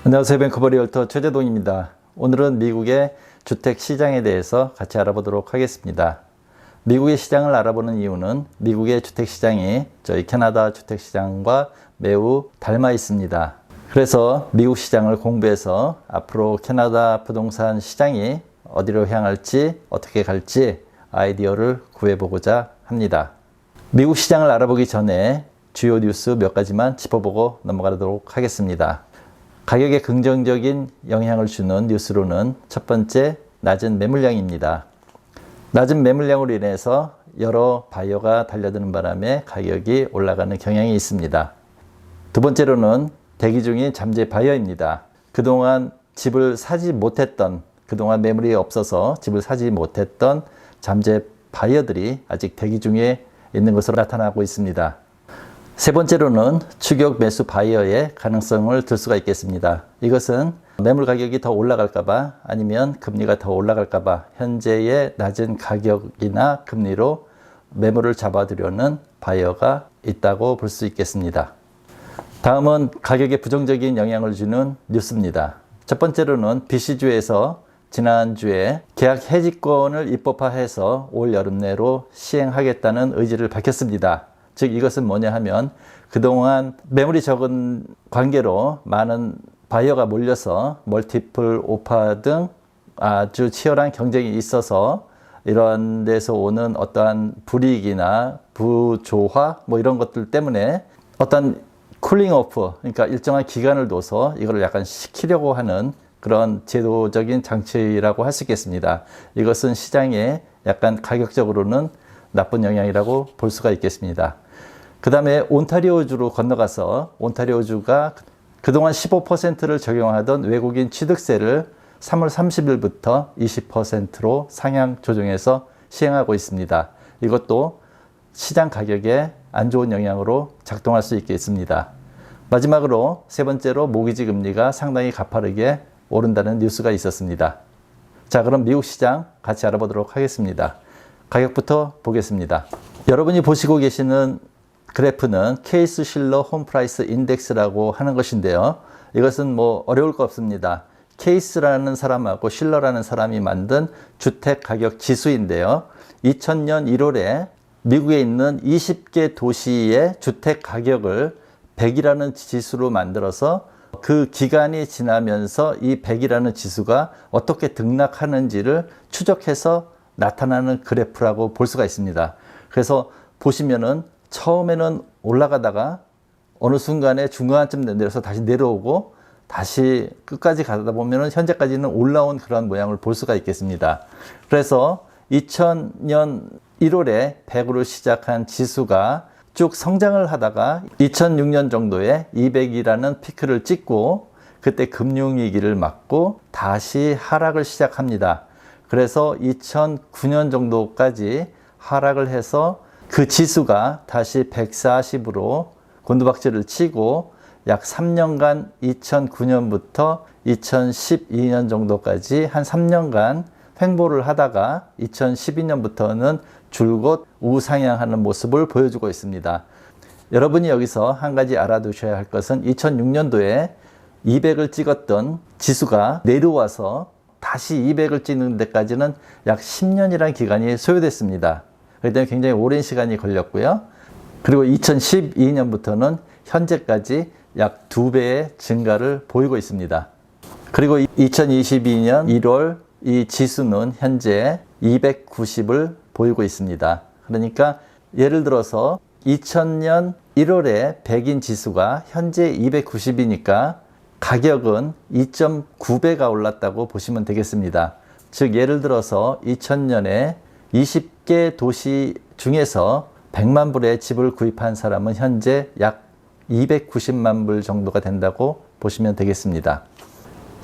안녕하세요. 뱅커버 리얼터 최재동입니다. 오늘은 미국의 주택 시장에 대해서 같이 알아보도록 하겠습니다. 미국의 시장을 알아보는 이유는 미국의 주택 시장이 저희 캐나다 주택 시장과 매우 닮아 있습니다. 그래서 미국 시장을 공부해서 앞으로 캐나다 부동산 시장이 어디로 향할지 어떻게 갈지 아이디어를 구해보고자 합니다. 미국 시장을 알아보기 전에 주요 뉴스 몇 가지만 짚어보고 넘어가도록 하겠습니다. 가격에 긍정적인 영향을 주는 뉴스로는 첫 번째, 낮은 매물량입니다. 낮은 매물량으로 인해서 여러 바이어가 달려드는 바람에 가격이 올라가는 경향이 있습니다. 두 번째로는 대기 중인 잠재 바이어입니다. 그동안 집을 사지 못했던, 그동안 매물이 없어서 집을 사지 못했던 잠재 바이어들이 아직 대기 중에 있는 것으로 나타나고 있습니다. 세 번째로는 추격 매수 바이어의 가능성을 들 수가 있겠습니다. 이것은 매물 가격이 더 올라갈까봐 아니면 금리가 더 올라갈까봐 현재의 낮은 가격이나 금리로 매물을 잡아두려는 바이어가 있다고 볼 수 있겠습니다. 다음은 가격에 부정적인 영향을 주는 뉴스입니다. 첫 번째로는 BC주에서 지난주에 계약 해지권을 입법화해서 올 여름 내로 시행하겠다는 의지를 밝혔습니다. 즉 이것은 뭐냐 하면 그동안 매물이 적은 관계로 많은 바이어가 몰려서 멀티플 오파 등 아주 치열한 경쟁이 있어서 이런 데서 오는 어떠한 불이익이나 부조화 이런 것들 때문에 어떤 쿨링 오프, 그러니까 일정한 기간을 둬서 이거를 약간 식히려고 하는 그런 제도적인 장치라고 할 수 있겠습니다. 이것은 시장에 약간 가격적으로는 나쁜 영향이라고 볼 수가 있겠습니다. 그 다음에 온타리오주로 건너가서 온타리오주가 그동안 15%를 적용하던 외국인 취득세를 3월 30일부터 20%로 상향 조정해서 시행하고 있습니다. 이것도 시장 가격에 안 좋은 영향으로 작동할 수 있겠습니다. 마지막으로 세 번째로 모기지 금리가 상당히 가파르게 오른다는 뉴스가 있었습니다. 자, 그럼 미국 시장 같이 알아보도록 하겠습니다. 가격부터 보겠습니다. 여러분이 보시고 계시는 그래프는 케이스 실러 홈프라이스 인덱스라고 하는 것인데요. 이것은 어려울 거 없습니다. 케이스라는 사람하고 실러라는 사람이 만든 주택 가격 지수인데요. 2000년 1월에 미국에 있는 20개 도시의 주택 가격을 100이라는 지수로 만들어서 그 기간이 지나면서 이 100이라는 지수가 어떻게 등락하는지를 추적해서 나타나는 그래프라고 볼 수가 있습니다. 그래서 보시면은 처음에는 올라가다가 어느 순간에 중간쯤 내려서 다시 내려오고 다시 끝까지 가다 보면은 현재까지는 올라온 그런 모양을 볼 수가 있겠습니다. 그래서 2000년 1월에 100으로 시작한 지수가 쭉 성장을 하다가 2006년 정도에 200이라는 피크를 찍고 그때 금융위기를 맞고 다시 하락을 시작합니다. 그래서 2009년 정도까지 하락을 해서 그 지수가 다시 140으로 곤두박질을 치고 약 3년간 2009년부터 2012년 정도까지 한 3년간 횡보를 하다가 2012년부터는 줄곧 우상향하는 모습을 보여주고 있습니다. 여러분이 여기서 한 가지 알아두셔야 할 것은 2006년도에 200을 찍었던 지수가 내려와서 다시 200을 찍는 데까지는 약 10년이라는 기간이 소요됐습니다. 그렇기 때문에 굉장히 오랜 시간이 걸렸고요. 그리고 2012년부터는 현재까지 약 2배의 증가를 보이고 있습니다. 그리고 2022년 1월 이 지수는 현재 290을 보이고 있습니다. 그러니까 예를 들어서 2000년 1월에 100인 지수가 현재 290이니까 가격은 2.9배가 올랐다고 보시면 되겠습니다. 즉 예를 들어서 2000년에 20개 도시 중에서 100만 불의 집을 구입한 사람은 현재 약 290만 불 정도가 된다고 보시면 되겠습니다.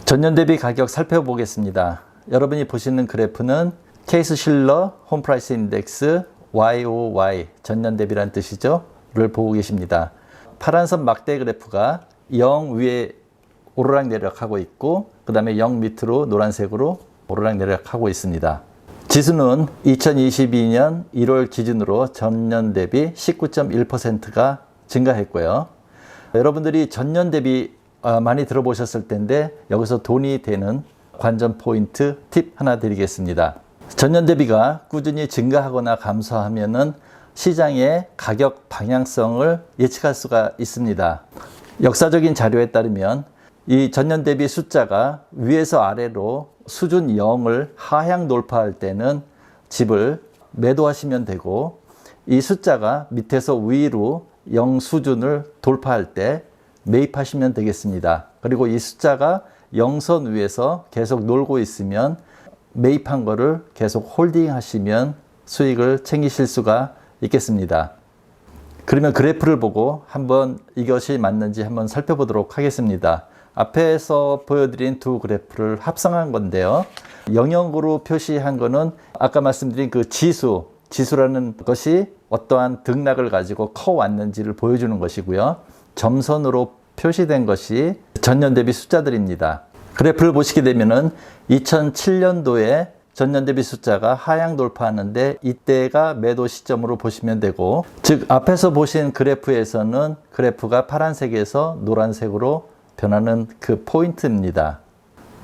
전년 대비 가격 살펴보겠습니다. 여러분이 보시는 그래프는 케이스 실러 홈프라이스 인덱스 YOY 전년 대비란 뜻이죠. 를 보고 계십니다. 파란선 막대 그래프가 0 위에 오르락내리락 하고 있고, 그 다음에 0 밑으로 노란색으로 오르락내리락 하고 있습니다. 지수는 2022년 1월 기준으로 전년 대비 19.1%가 증가했고요. 여러분들이 전년 대비 많이 들어보셨을 텐데, 여기서 돈이 되는 관전 포인트 팁 하나 드리겠습니다. 전년 대비가 꾸준히 증가하거나 감소하면은 시장의 가격 방향성을 예측할 수가 있습니다. 역사적인 자료에 따르면 이 전년 대비 숫자가 위에서 아래로 수준 0을 하향 돌파할 때는 집을 매도하시면 되고, 이 숫자가 밑에서 위로 0 수준을 돌파할 때 매입하시면 되겠습니다. 그리고 이 숫자가 0선 위에서 계속 놀고 있으면 매입한 거를 계속 홀딩 하시면 수익을 챙기실 수가 있겠습니다. 그러면 그래프를 보고 한번 이것이 맞는지 한번 살펴보도록 하겠습니다. 앞에서 보여드린 두 그래프를 합성한 건데요. 영역으로 표시한 거는 아까 말씀드린 그 지수라는 것이 어떠한 등락을 가지고 커 왔는지를 보여주는 것이고요. 점선으로 표시된 것이 전년 대비 숫자들입니다. 그래프를 보시게 되면은 2007년도에 전년 대비 숫자가 하향 돌파하는데, 이때가 매도 시점으로 보시면 되고, 즉 앞에서 보신 그래프에서는 그래프가 파란색에서 노란색으로 변하는 그 포인트입니다.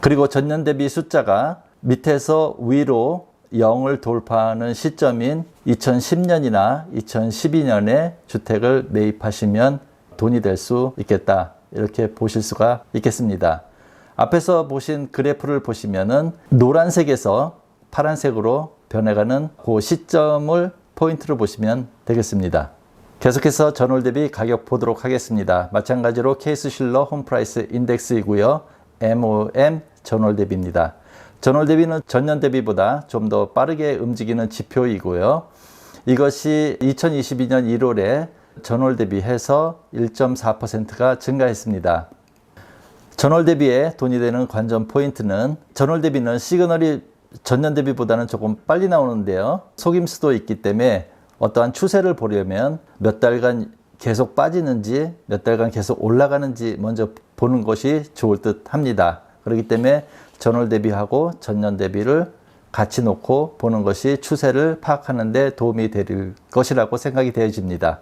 그리고 전년 대비 숫자가 밑에서 위로 0을 돌파하는 시점인 2010년이나 2012년에 주택을 매입하시면 돈이 될 수 있겠다, 이렇게 보실 수가 있겠습니다. 앞에서 보신 그래프를 보시면은 노란색에서 파란색으로 변해가는 그 시점을 포인트로 보시면 되겠습니다. 계속해서 전월 대비 가격 보도록 하겠습니다. 마찬가지로 케이스실러 홈프라이스 인덱스이고요. MOM 전월 대비입니다. 전월 대비는 전년 대비보다 좀 더 빠르게 움직이는 지표이고요. 이것이 2022년 1월에 전월 대비해서 1.4%가 증가했습니다. 전월 대비에 돈이 되는 관전 포인트는, 전월 대비는 시그널이 전년 대비보다는 조금 빨리 나오는데요. 속임수도 있기 때문에 어떠한 추세를 보려면 몇 달간 계속 빠지는지 몇 달간 계속 올라가는지 먼저 보는 것이 좋을 듯 합니다. 그렇기 때문에 전월 대비하고 전년 대비를 같이 놓고 보는 것이 추세를 파악하는 데 도움이 될 것이라고 생각이 되어집니다.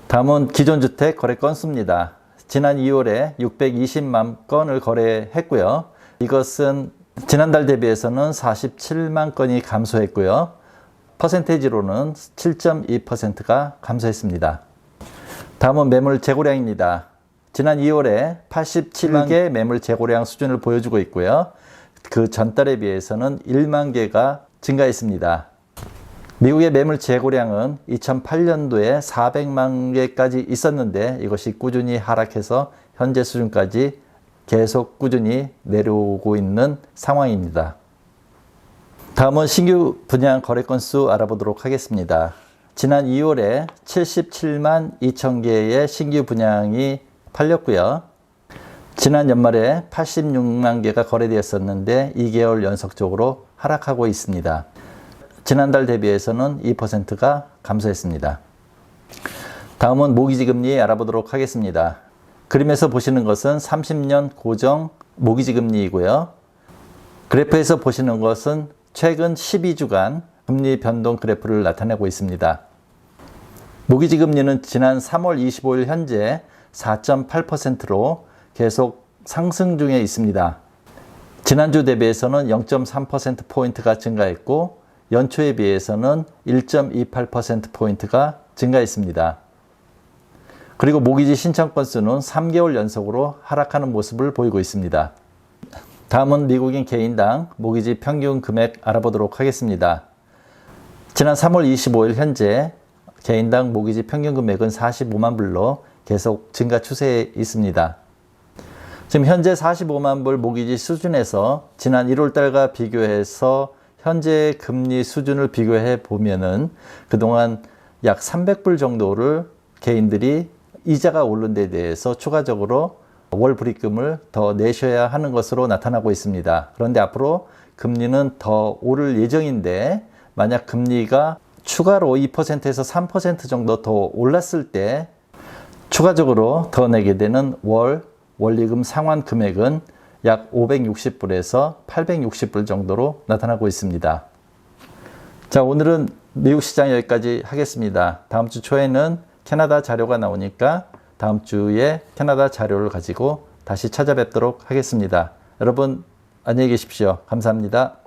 다음은 기존 주택 거래 건수입니다. 지난 2월에 620만 건을 거래했고요. 이것은 지난달 대비해서는 47만 건이 감소했고요. 퍼센테이지로는 7.2%가 감소했습니다. 다음은 매물 재고량입니다. 지난 2월에 87만 개 매물 재고량 수준을 보여주고 있고요. 그 전달에 비해서는 1만 개가 증가했습니다. 미국의 매물 재고량은 2008년도에 400만 개까지 있었는데, 이것이 꾸준히 하락해서 현재 수준까지 계속 꾸준히 내려오고 있는 상황입니다. 다음은 신규 분양 거래 건수 알아보도록 하겠습니다. 지난 2월에 77만 2천 개의 신규 분양이 팔렸고요. 지난 연말에 86만 개가 거래되었었는데 2개월 연속적으로 하락하고 있습니다. 지난달 대비해서는 2%가 감소했습니다. 다음은 모기지금리 알아보도록 하겠습니다. 그림에서 보시는 것은 30년 고정 모기지금리이고요. 그래프에서 보시는 것은 최근 12주간 금리 변동 그래프를 나타내고 있습니다. 모기지금리는 지난 3월 25일 현재 4.8%로 계속 상승 중에 있습니다. 지난주 대비해서는 0.3%포인트가 증가했고, 연초에 비해서는 1.28%포인트가 증가했습니다. 그리고 모기지 신청 건수는 3개월 연속으로 하락하는 모습을 보이고 있습니다. 다음은 미국인 개인당 모기지 평균 금액 알아보도록 하겠습니다. 지난 3월 25일 현재 개인당 모기지 평균 금액은 45만 불로 계속 증가 추세에 있습니다. 지금 현재 45만 불 모기지 수준에서 지난 1월 달과 비교해서 현재 금리 수준을 비교해 보면은 그동안 약 300불 정도를 개인들이 이자가 오른 데 대해서 추가적으로 월 불입금을 더 내셔야 하는 것으로 나타나고 있습니다. 그런데 앞으로 금리는 더 오를 예정인데, 만약 금리가 추가로 2%에서 3% 정도 더 올랐을 때 추가적으로 더 내게 되는 월 원리금 상환 금액은 약 560불에서 860불 정도로 나타나고 있습니다. 자, 오늘은 미국 시장 여기까지 하겠습니다. 다음 주 초에는 캐나다 자료가 나오니까 다음 주에 캐나다 자료를 가지고 다시 찾아뵙도록 하겠습니다. 여러분 안녕히 계십시오. 감사합니다.